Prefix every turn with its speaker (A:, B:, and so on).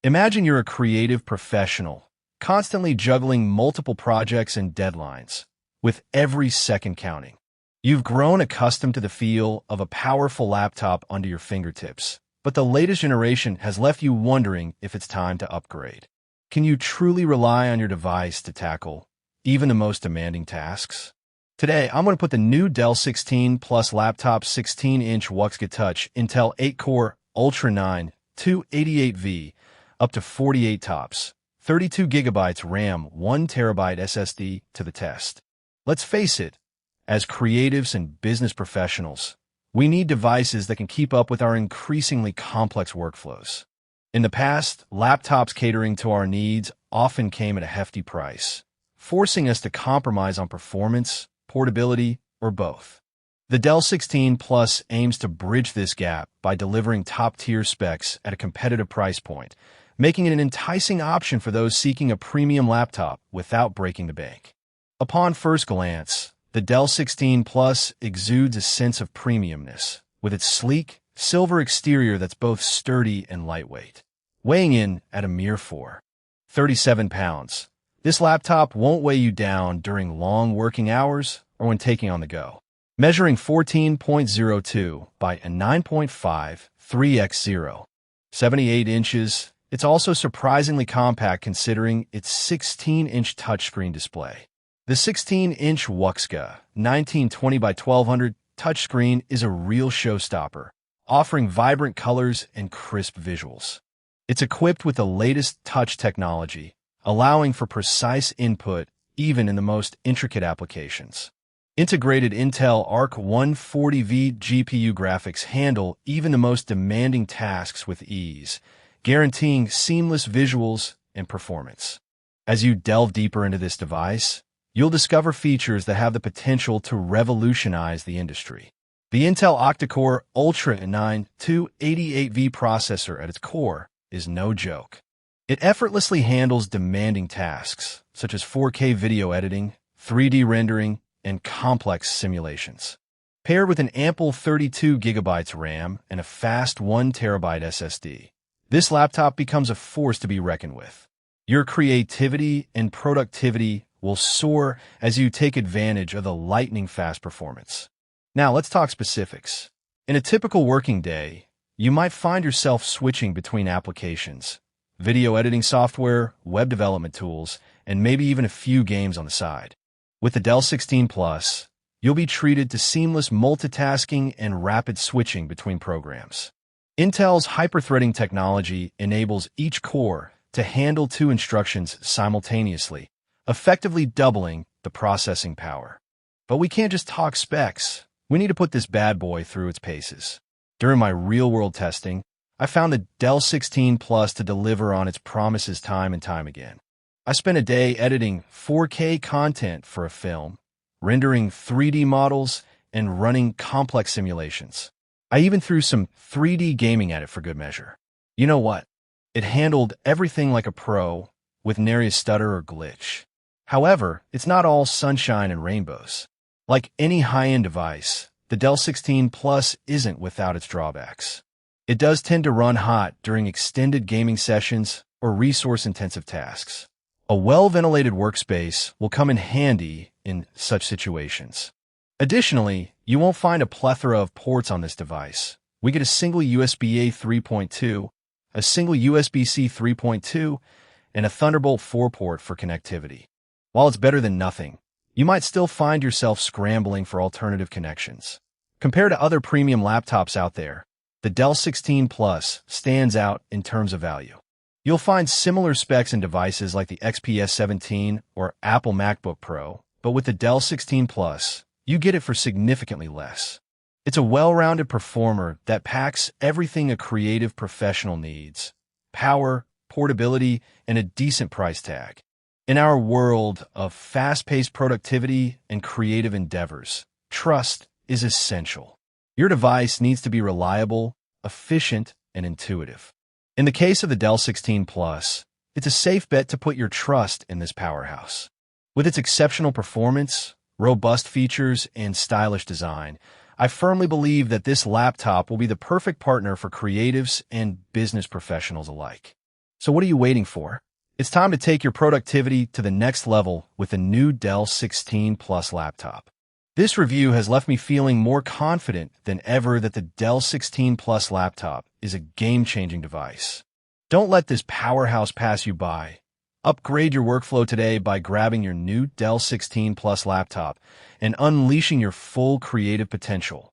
A: Imagine you're a creative professional, constantly juggling multiple projects and deadlines, with every second counting. You've grown accustomed to the feel of a powerful laptop under your fingertips, but the latest generation has left you wondering if it's time to upgrade. Can you truly rely on your device to tackle even the most demanding tasks? Today, I'm going to put the new Dell 16 Plus laptop 16-inch octa-Touch Intel 8-core Ultra 9 288V up to 48 TOPS, 32 gigabytes RAM, 1 terabyte SSD to the test. Let's face it, as creatives and business professionals, we need devices that can keep up with our increasingly complex workflows. In the past, laptops catering to our needs often came at a hefty price, forcing us to compromise on performance, portability, or both. The Dell 16 Plus aims to bridge this gap by delivering top-tier specs at a competitive price point, making it an enticing option for those seeking a premium laptop without breaking the bank. Upon first glance, the Dell 16 Plus exudes a sense of premiumness, with its sleek, silver exterior that's both sturdy and lightweight. Weighing in at a mere 4.37 pounds, this laptop won't weigh you down during long working hours or when taking on the go. Measuring 14.02 by a 9.5 3x0, 78 inches, it's also surprisingly compact considering its 16-inch touchscreen display. The 16-inch octa 1920 by 1200 touchscreen is a real showstopper, offering vibrant colors and crisp visuals. It's equipped with the latest touch technology, allowing for precise input even in the most intricate applications. Integrated Intel Arc 140V GPU graphics handle even the most demanding tasks with ease, guaranteeing seamless visuals and performance. As you delve deeper into this device, you'll discover features that have the potential to revolutionize the industry. The Intel octa-core Ultra 9 288V processor at its core is no joke. It effortlessly handles demanding tasks, such as 4K video editing, 3D rendering, and complex simulations. Paired with an ample 32 gigabytes RAM and a fast 1 terabyte SSD, this laptop becomes a force to be reckoned with. Your creativity and productivity will soar as you take advantage of the lightning-fast performance. Now, let's talk specifics. In a typical working day, you might find yourself switching between applications, video editing software, web development tools, and maybe even a few games on the side. With the Dell 16 Plus, you'll be treated to seamless multitasking and rapid switching between programs. Intel's hyper-threading technology enables each core to handle 2 instructions simultaneously, effectively doubling the processing power. But we can't just talk specs. We need to put this bad boy through its paces. During my real-world testing, I found the Dell 16 Plus to deliver on its promises time and time again. I spent a day editing 4K content for a film, rendering 3D models, and running complex simulations. I even threw some 3D gaming at it for good measure. You know what? It handled everything like a pro, with nary a stutter or glitch. However, it's not all sunshine and rainbows. Like any high-end device, the Dell 16 Plus isn't without its drawbacks. It does tend to run hot during extended gaming sessions or resource-intensive tasks. A well-ventilated workspace will come in handy in such situations. Additionally, you won't find a plethora of ports on this device. We get a single USB-A 3.2, a single USB-C 3.2, and a Thunderbolt 4 port for connectivity. While it's better than nothing, you might still find yourself scrambling for alternative connections. Compared to other premium laptops out there, the Dell 16 Plus stands out in terms of value. You'll find similar specs in devices like the XPS 17 or Apple MacBook Pro, but with the Dell 16 Plus, you get it for significantly less. It's a well-rounded performer that packs everything a creative professional needs: power, portability, and a decent price tag. In our world of fast-paced productivity and creative endeavors, trust is essential. Your device needs to be reliable, efficient, and intuitive. In the case of the Dell 16 Plus, it's a safe bet to put your trust in this powerhouse. With its exceptional performance, robust features, and stylish design, I firmly believe that this laptop will be the perfect partner for creatives and business professionals alike. So what are you waiting for? It's time to take your productivity to the next level with a new Dell 16 Plus laptop. This review has left me feeling more confident than ever that the Dell 16 Plus laptop is a game-changing device. Don't let this powerhouse pass you by. Upgrade your workflow today by grabbing your new Dell 16 Plus laptop and unleashing your full creative potential.